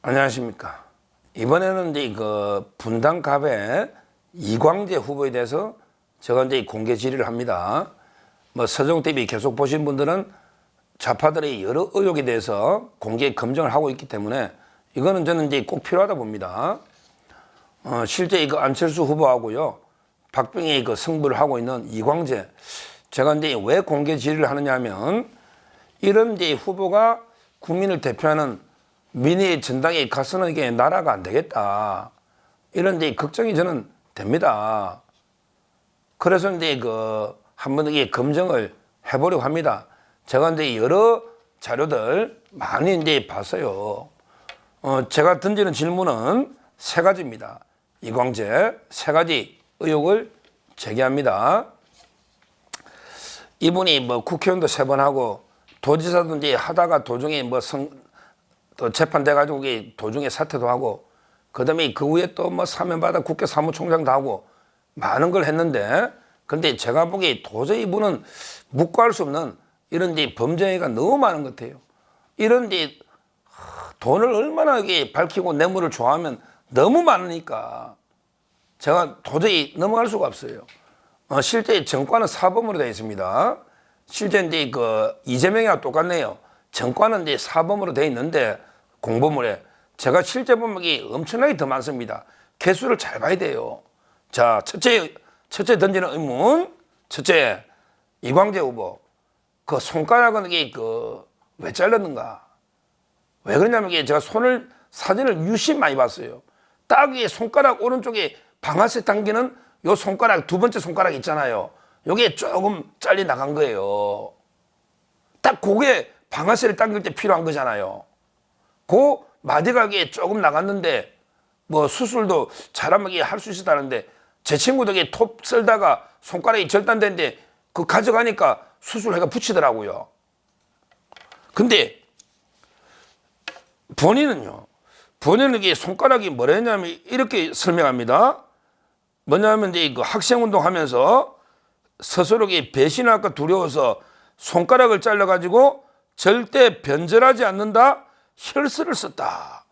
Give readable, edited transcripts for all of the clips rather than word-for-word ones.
안녕하십니까. 이번에는 이제 그 분당갑의 이광재 후보에 대해서 제가 이제 공개 질의를 합니다. 뭐 서정TV 계속 보신 분들은 좌파들의 여러 의혹에 대해서 공개 검증을 하고 있기 때문에 이거는 저는 이제 꼭 필요하다 봅니다. 실제 이거 안철수 후보하고요, 박빙의 그 승부를 하고 있는 이광재, 제가 이제 왜 공개 질의를 하느냐면, 이런 이제 후보가 국민을 대표하는 민의의 전당에 가서는 이게 나라가 안 되겠다, 이런 이제 걱정이 저는 됩니다. 그래서 이제 한번 이게 검증을 해보려고 합니다. 제가 이제 여러 자료들 많이 이제 봤어요. 제가 던지는 질문은 세 가지입니다. 이광재 세 가지 의혹을 제기합니다. 이분이 뭐 국회의원도 3번 하고 도지사도 이제 하다가 도중에 또 재판돼가지고 도중에 사퇴도 하고, 그 다음에 그 후에 또 뭐 사면받아 국회 사무총장도 하고 많은 걸 했는데, 근데 제가 보기에 도저히 이분은 묵과할 수 없는 이런 이제 범죄가 너무 많은 것 같아요. 이런 이제 돈을 얼마나 밝히고 뇌물을 좋아하면 너무 많으니까 제가 도저히 넘어갈 수가 없어요. 실제 정과는 사범으로 되어 있습니다. 실제 이제 이재명이랑 똑같네요. 정과는 이제 사범으로 되어 있는데 공보물에 제가 실제 범목이 엄청나게 더 많습니다. 개수를 잘 봐야 돼요. 자, 첫째 던지는 의문. 첫째, 이광재 후보 그 손가락은 왜 잘랐는가? 왜 그러냐면 제가 사진을 유심 많이 봤어요. 딱 이 손가락 오른쪽에 방아쇠 당기는 요 손가락, 두 번째 손가락 있잖아요. 요게 조금 잘려 나간 거예요. 딱 그게 방아쇠를 당길 때 필요한 거잖아요. 그 마디가 조금 나갔는데 뭐 수술도 잘하면 할 수 있었다는데, 제 친구도 톱 썰다가 손가락이 절단됐는데 그 가져가니까 수술해가 붙이더라고요. 근데 본인은 이게 손가락이 뭐랬냐면 이렇게 설명합니다. 뭐냐면 이제 학생운동 하면서 스스로 배신할까 두려워서 손가락을 잘라가지고 절대 변절하지 않는다, 혈서를 썼다.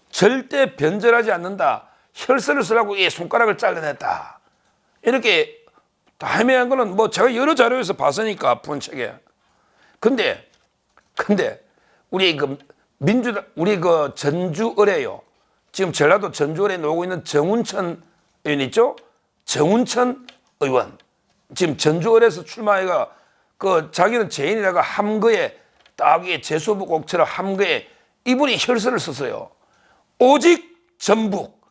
절대 변절하지 않는다, 혈서를 쓰라고 손가락을 잘라냈다. 이렇게 다 헤매한 거는 뭐 제가 여러 자료에서 봤으니까, 본 책에. 근데 우리 우리 전주을에요. 지금 전라도 전주을에 놀고 있는 정운천 의원 있죠? 정운천 의원. 지금 전주을에서 출마해가 자기는 죄인이라가 함거에 딱 재수부 꼭처럼 함거에 이분이 혈서를 썼어요. 오직 전북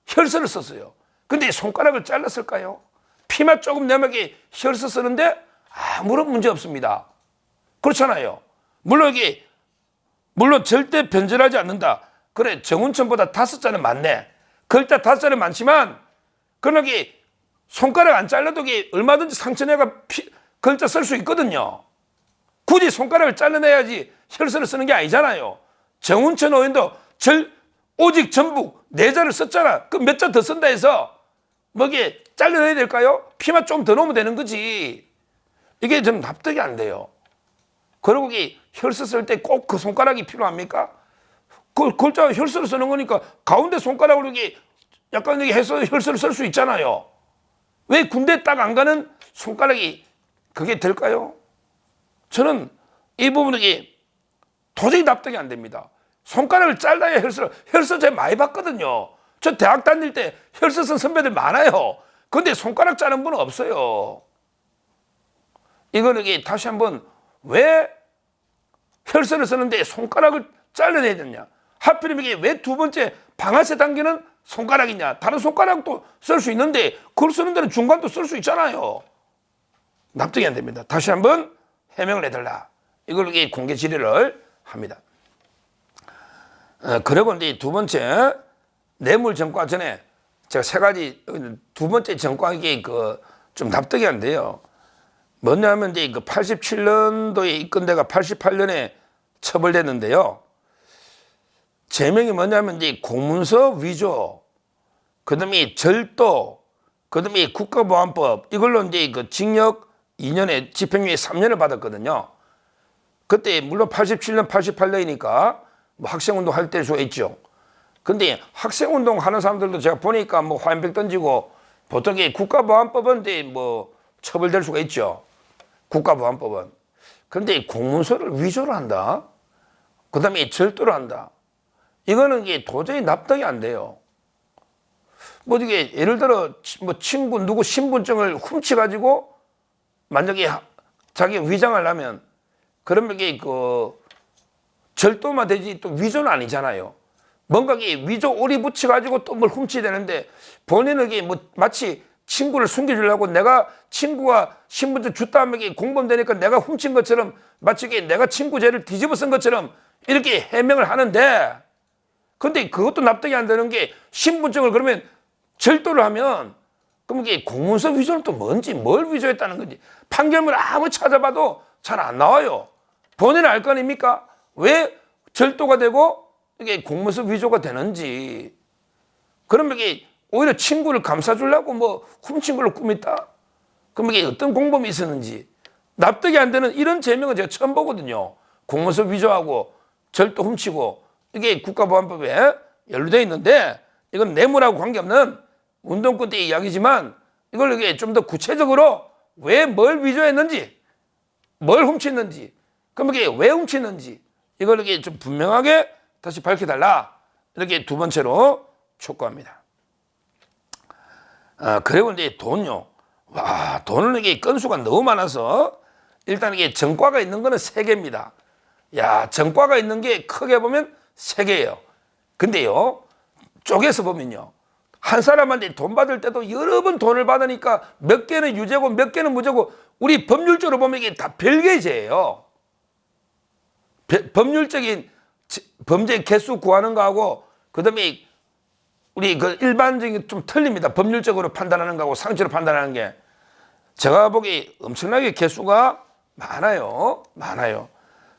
혈서를 썼어요. 근데 손가락을 잘랐을까요? 피만 조금 내막에 혈서 쓰는데 아무런 문제 없습니다. 그렇잖아요. 물론 절대 변절하지 않는다. 그래, 정운천보다 5자는 많네. 글자 5자는 많지만 그러나 손가락 안 잘라도 얼마든지 상처내가 글자 쓸 수 있거든요. 굳이 손가락을 잘라내야지 혈서를 쓰는 게 아니잖아요. 정운천 의원도 오직 전북 4자를 썼잖아. 그 몇 자 더 쓴다 해서 잘라내야 될까요? 피만 좀 더 넣으면 되는 거지. 이게 좀 납득이 안 돼요. 그리고 혈서 쓸 때 꼭 그 손가락이 필요합니까? 그 글자 혈서를 쓰는 거니까 가운데 손가락으로 약간 해서 혈서를 쓸 수 있잖아요. 왜 군대 딱 안 가는 손가락이 그게 될까요? 저는 이 부분이 도저히 납득이 안 됩니다. 손가락을 잘라야 혈서 제가 많이 봤거든요. 저 대학 다닐 때 혈서 쓴 선배들 많아요. 근데 손가락 자른 분은 없어요. 이거는 다시 한번, 왜 혈서를 쓰는데 손가락을 잘라내야 되냐? 하필이면 왜 두 번째 방아쇠 당기는 손가락이냐? 다른 손가락도 쓸 수 있는데 그걸 쓰는 데는 중간도 쓸 수 있잖아요. 납득이 안 됩니다. 다시 한번 해명을 해달라. 이걸 공개 질의를 합니다. 그리고 이제 두 번째, 뇌물 전과 전에 제가 세 가지, 두 번째 전과가 좀 납득이 안 돼요. 뭐냐면 이제 87년도에 입건대가 88년에 처벌됐는데요. 제명이 뭐냐면 이제 공문서 위조, 그다음에 절도, 그다음에 국가보안법, 이걸로 이제 징역 2년에 집행유예 3년을 받았거든요. 그때 물론 87년, 88년이니까 뭐 학생운동 할 때일 수가 있죠. 근데 학생운동 하는 사람들도 제가 보니까 뭐 화염병 던지고 보통 국가보안법은 뭐 처벌될 수가 있죠. 국가보안법은. 근데 공문서를 위조를 한다. 그 다음에 절도를 한다. 이거는 이게 도저히 납득이 안 돼요. 뭐 이게 예를 들어 뭐 친구 누구 신분증을 훔쳐가지고 만약에 자기 위장을 하면 그러면 이게 절도만 되지 또 위조는 아니잖아요. 뭔가 이게 위조 오리 붙여가지고 또 뭘 훔쳐야 되는데 본인은 이게 뭐 마치 친구를 숨겨주려고 내가 친구가 신분증 줬다 하면 이게 공범되니까 내가 훔친 것처럼 마치 이게 내가 친구 죄를 뒤집어 쓴 것처럼 이렇게 해명을 하는데 근데 그것도 납득이 안 되는 게 신분증을 그러면 절도를 하면 그럼 이게 공문서 위조는 또 뭔지 뭘 위조했다는 건지 판결문을 아무리 찾아봐도 잘 안 나와요. 본인은 알 거 아닙니까? 왜 절도가 되고 이게 공문서 위조가 되는지. 그러면 이게 오히려 친구를 감싸주려고 뭐 훔친 걸로 꾸몄다? 그럼 이게 어떤 공범이 있었는지 납득이 안 되는 이런 제명은 제가 처음 보거든요. 공문서 위조하고 절도 훔치고 이게 국가보안법에 연루되어 있는데 이건 뇌물하고 관계없는 운동권 때 이야기지만 이걸 이게 좀 더 구체적으로 왜 뭘 위조했는지 뭘 훔쳤는지 그럼 이게 왜 훔쳤는지 이걸 이렇게 좀 분명하게 다시 밝혀달라 이렇게 두 번째로 촉구합니다. 그리고 이제 돈요. 와, 돈은 이게 건수가 너무 많아서 일단 이게 전과가 있는 거는 3개입니다. 야, 전과가 있는 게 크게 보면 3개예요. 근데요, 쪼개서 보면요. 한 사람한테 돈 받을 때도 여러 번 돈을 받으니까 몇 개는 유죄고 몇 개는 무죄고 우리 법률적으로 보면 이게 다 별개의 죄예요. 법률적인 범죄 개수 구하는 거하고 그다음에 우리 그 일반적인 좀 틀립니다. 법률적으로 판단하는 거하고 상식으로 판단하는 게 제가 보기 엄청나게 개수가 많아요.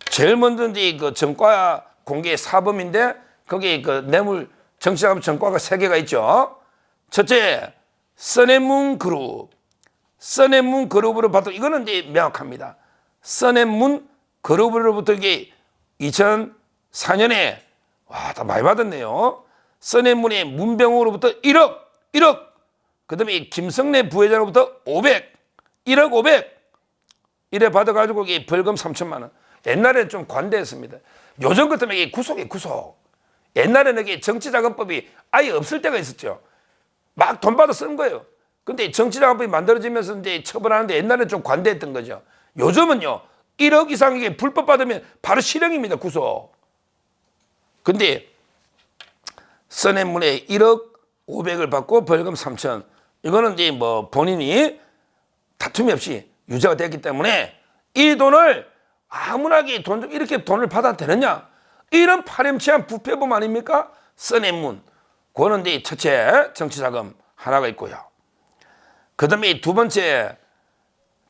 제일 먼저 이제 그 전과 공개 사범인데 거기 그 뇌물 정치자금 전과가 3개가 있죠. 첫째, 써낸문 그룹. 써낸문 그룹으로부터 이거는 이제 명확합니다. 써낸문 그룹으로부터 이게 2004년에 와, 다 많이 받았네요. 써낸문의 문병호로부터 1억. 그다음에 김성래 부회장으로부터 500. 1억 500. 이래 받아가지고 이게 벌금 3천만 원. 옛날에는 좀 관대했습니다. 요즘 같으면 이게 구속. 옛날에는 이게 정치자금법이 아예 없을 때가 있었죠. 막 돈 받아 쓰는 거예요. 근데 정치자금법이 만들어지면서 이제 처벌하는데 옛날에는 좀 관대했던 거죠. 요즘은요, 1억 이상 이게 불법 받으면 바로 실형입니다, 구속. 근데 써낸문에 1억 500을 받고 벌금 3천. 이거는 이제 뭐 본인이 다툼이 없이 유죄가 됐기 때문에 이 돈을 아무나 이렇게 돈을 받아도 되느냐? 이런 파렴치한 부패범 아닙니까? 써낸문. 그거는 이제 첫째 정치자금 하나가 있고요. 그 다음에 두 번째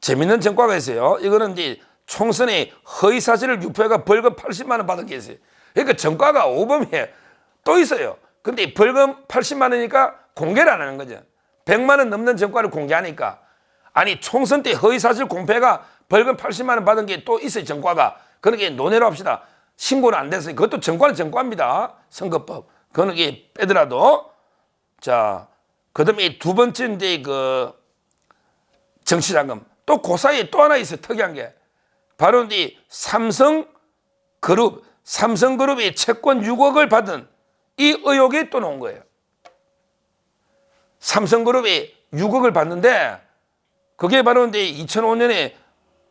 재밌는 전과가 있어요. 이거는 이제 총선에 허위사실을 유포해가 벌금 80만 원 받은 게 있어요. 그러니까 전과가 오범이에요. 또 있어요. 근데 벌금 80만 원이니까 공개를 안 하는 거죠. 100만 원 넘는 전과를 공개하니까. 아니 총선 때 허위사실 공표가 벌금 80만 원 받은 게 또 있어요. 전과가. 그러니까 논의로 합시다. 신고는 안 됐어요. 그것도 전과는 전과입니다. 선거법. 그거는 이게 빼더라도. 자, 그 다음에 두 번째인데 그 정치자금. 또 그 사이에 또 하나 있어요. 특이한 게. 바로 이제 삼성그룹이 채권 6억을 받은 이 의혹이 또 나온 거예요. 삼성그룹이 6억을 받는데 그게 바로 이제 2005년에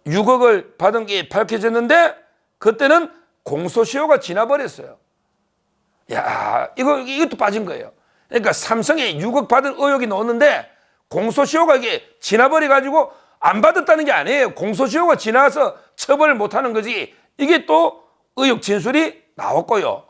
6억을 받은 게 밝혀졌는데 그때는 공소시효가 지나버렸어요. 야, 이것도 빠진 거예요. 그러니까 삼성에 6억 받은 의혹이 나오는데 공소시효가 이게 지나버려가지고 안 받았다는 게 아니에요. 공소시효가 지나서 처벌을 못하는 거지. 이게 또 의혹 진술이 나왔고요.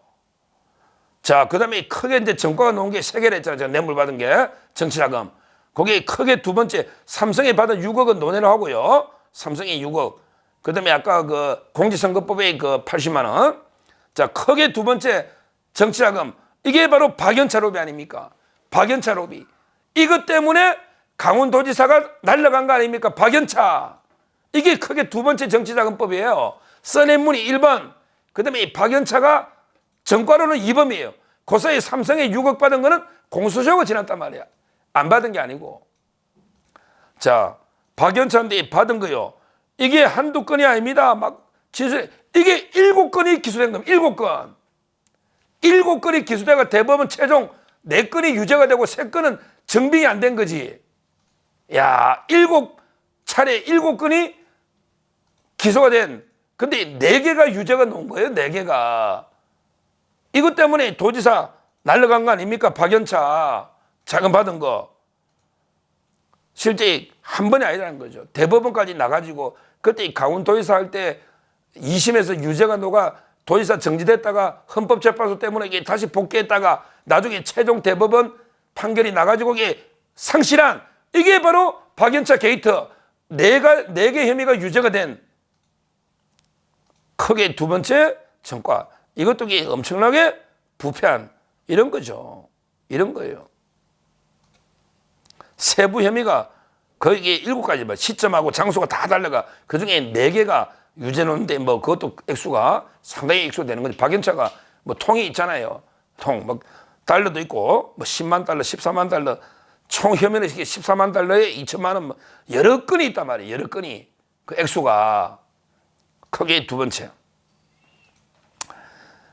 자, 그 다음에 크게 이제 전과가 나온 게 3개를 했잖아요. 제가 뇌물 받은 게 정치자금. 거기에 크게 두 번째 삼성에 받은 6억은 논의를 하고요. 삼성이 6억. 그 다음에 아까 그 공직선거법의 그 80만 원. 자, 크게 두 번째 정치자금. 이게 바로 박연차 로비 아닙니까? 박연차 로비. 이것 때문에 강원도지사가 날라간 거 아닙니까? 박연차. 이게 크게 두 번째 정치자금법이에요. 써낸문이 1번. 그 다음에 박연차가 전과로는 2범이에요. 그 사이에 삼성에 6억 받은 거는 공소시효가 지났단 말이야. 안 받은 게 아니고. 자, 박연차한테 받은 거요. 이게 한두 건이 아닙니다. 막 진술, 이게 7건이 기소된 겁니다. 7건. 7건이 기소되가 대법원 최종 4건이 유죄가 되고 3건은 정빙이 안 된 거지. 야, 7차례 7건이 기소가 된, 근데 4개가 유죄가 나온 거예요. 4개가. 이것 때문에 도지사 날라간 거 아닙니까? 박연차 자금 받은 거. 실제 한 번이 아니라는 거죠. 대법원까지 나가지고 그때 강원도지사 할 때 2심에서 유죄가 녹아 도지사 정지됐다가 헌법재판소 때문에 이게 다시 복귀했다가 나중에 최종 대법원 판결이 나가지고 이게 상실한, 이게 바로 박연차 게이트. 4개 혐의가 유죄가 된 크게 두 번째 전과. 이것도 이게 엄청나게 부패한 이런 거죠. 이런 거예요. 세부 혐의가 거의 7가지, 뭐 시점하고 장소가 다 달라가 그 중에 4개가 유죄는데 뭐 그것도 액수가 상당히 액수되는 거지. 박연차가 뭐 통이 있잖아요. 통, 뭐 달러도 있고 뭐 10만 달러, 14만 달러, 총 혐의는 14만 달러에 2천만 원, 뭐 여러 건이 있단 말이에요. 여러 건이. 그 액수가 크게 두 번째.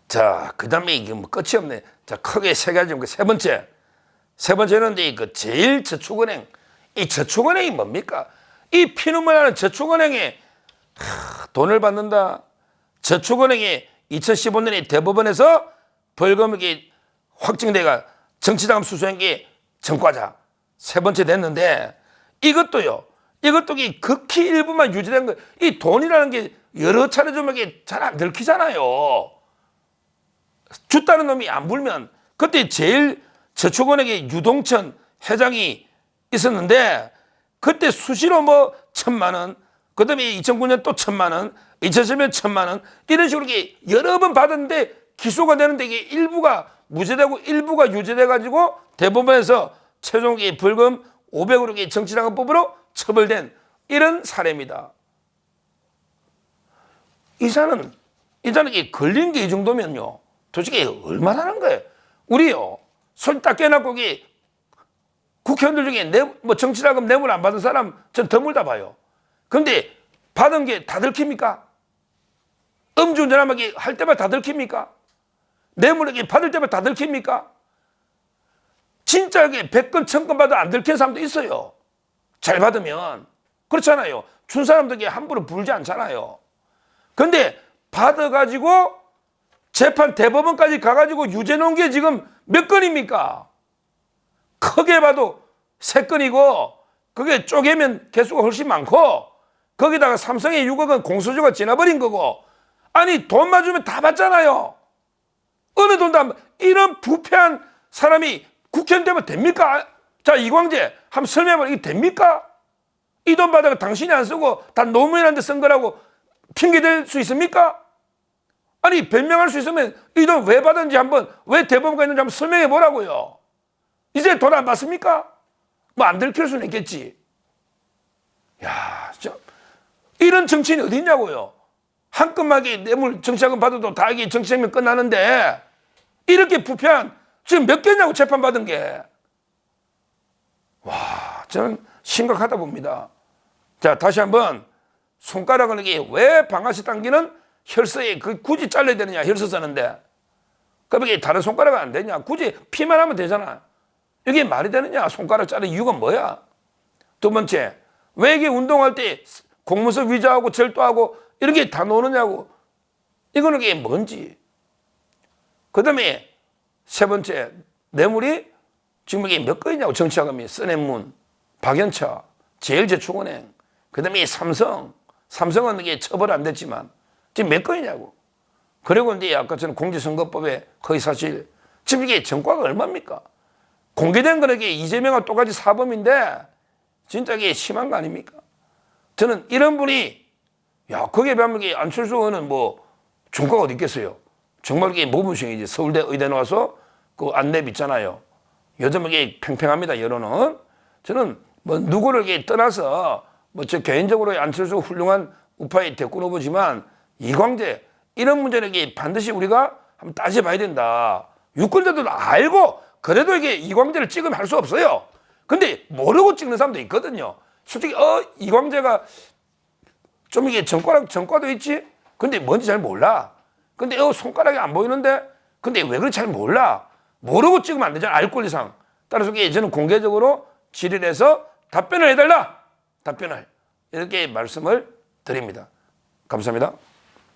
자, 그 다음에 이게 뭐 끝이 없네. 자, 크게 3가지. 그 세 번째. 세 번째는 이제 그 제일 저축은행. 이 저축은행이 뭡니까? 이 피눈물 나는 저축은행에 돈을 받는다. 저축은행이 2015년에 대법원에서 벌금이 확정돼가 정치자금 수수한 게 전과자. 세 번째 됐는데 이것도요. 이것도 극히 일부만 유지된 거. 이 돈이라는 게 여러 차례 주면 이게 잘 안 들키잖아요. 줬다는 놈이 안 불면. 그때 제일 저축은행의 유동천 회장이 있었는데 그때 수시로 뭐 1,000만 원, 그 다음에 2009년 또 1,000만 원, 2010년 1,000만 원 이런 식으로 여러 번 받았는데 기소가 되는데 이게 일부가 무죄되고 일부가 유죄돼가지고 대법원에서 최종 벌금 500으로 정치자금법으로 처벌된 이런 사례입니다. 이자는 걸린 게 이 정도면요. 도대체 얼마나 하는 거예요? 우리요. 손 딱 깨놓고 국회의원들 중에 뭐 정치자금 뇌물 안 받은 사람 전 드물다 봐요. 그런데 받은 게 다 들킵니까? 음주운전하면 할 때마다 다 들킵니까? 뇌물을 받을 때마다 다 들킵니까? 진짜 100건, 1000건 받아 안 들킨 사람도 있어요. 잘 받으면. 그렇잖아요. 준 사람들 함부로 불지 않잖아요. 근데 받아가지고 재판 대법원까지 가가지고 유죄 놓은 게 지금 몇 건입니까? 크게 봐도 3건이고 그게 쪼개면 개수가 훨씬 많고 거기다가 삼성의 6억은 공소시효가 지나버린 거고 아니 돈 맞으면 다 받잖아요. 어느 돈도 안 받. 이런 부패한 사람이 국회의원 되면 됩니까? 자, 이광재 한번 설명해봐. 이게 됩니까? 이 돈 받아가 당신이 안 쓰고 다 노무현한테 쓴 거라고 핑계댈 수 있습니까? 아니 변명할 수 있으면 이 돈 왜 받았는지 한번, 왜 대법원가 있는지 한번 설명해 보라고요. 이제 돈 안 받습니까? 뭐 안 들킬 수는 있겠지. 야, 진짜 이런 정치인이 어디 있냐고요. 한 건만에 뇌물 정치자금 받아도 다 이게 정치생명 끝나는데 이렇게 부패한 지금 몇 개냐고 재판받은 게. 와, 저는 심각하다 봅니다. 자, 다시 한번 손가락을 이게 왜 방아쇠 당기는 혈서에 굳이 잘라야 되느냐, 혈서 쓰는데. 그럼 이게 다른 손가락은 안 되냐? 굳이 피만 하면 되잖아. 이게 말이 되느냐? 손가락 자를 이유가 뭐야? 두 번째, 왜 이게 운동할 때 공문서 위조하고 절도하고 이런 게 다 노느냐고. 이거는 이게 뭔지. 그 다음에 세 번째, 뇌물이 지금 이게 몇 건이냐고. 정치자금이 써낸문, 박연차, 제일저축은행, 그 다음에 삼성은 이게 처벌 안 됐지만 지금 몇 건이냐고. 그리고 이제 아까 저는 공직선거법에 허위사실, 지금 이게 전과가 얼마입니까? 공개된 거는 이게 이재명과 똑같이 사범인데 진짜 이게 심한 거 아닙니까? 저는 이런 분이, 야, 거기에 비하면 안철수 의원은 뭐 전과가 어디 있겠어요? 정말 이게 모범생이지. 서울대 의대 나와서 그 안랩 있잖아요. 요즘 이게 팽팽합니다, 여론은. 저는 뭐 누구를 이렇게 떠나서 뭐 저 개인적으로 안철수 훌륭한 우파의 대권 후보지만 이광재 이런 문제는 이게 반드시 우리가 한번 따져봐야 된다. 유권자들도 알고 그래도 이게 이광재를 찍으면 할 수 없어요. 근데 모르고 찍는 사람도 있거든요. 솔직히 이광재가 좀 이게 전과도 있지? 근데 뭔지 잘 몰라. 근데 손가락이 안 보이는데? 근데 왜 그런지 잘 몰라. 모르고 찍으면 안 되잖아. 알 권리상. 따라서 저는 공개적으로 질의해서 답변을 해달라. 답변을. 이렇게 말씀을 드립니다. 감사합니다.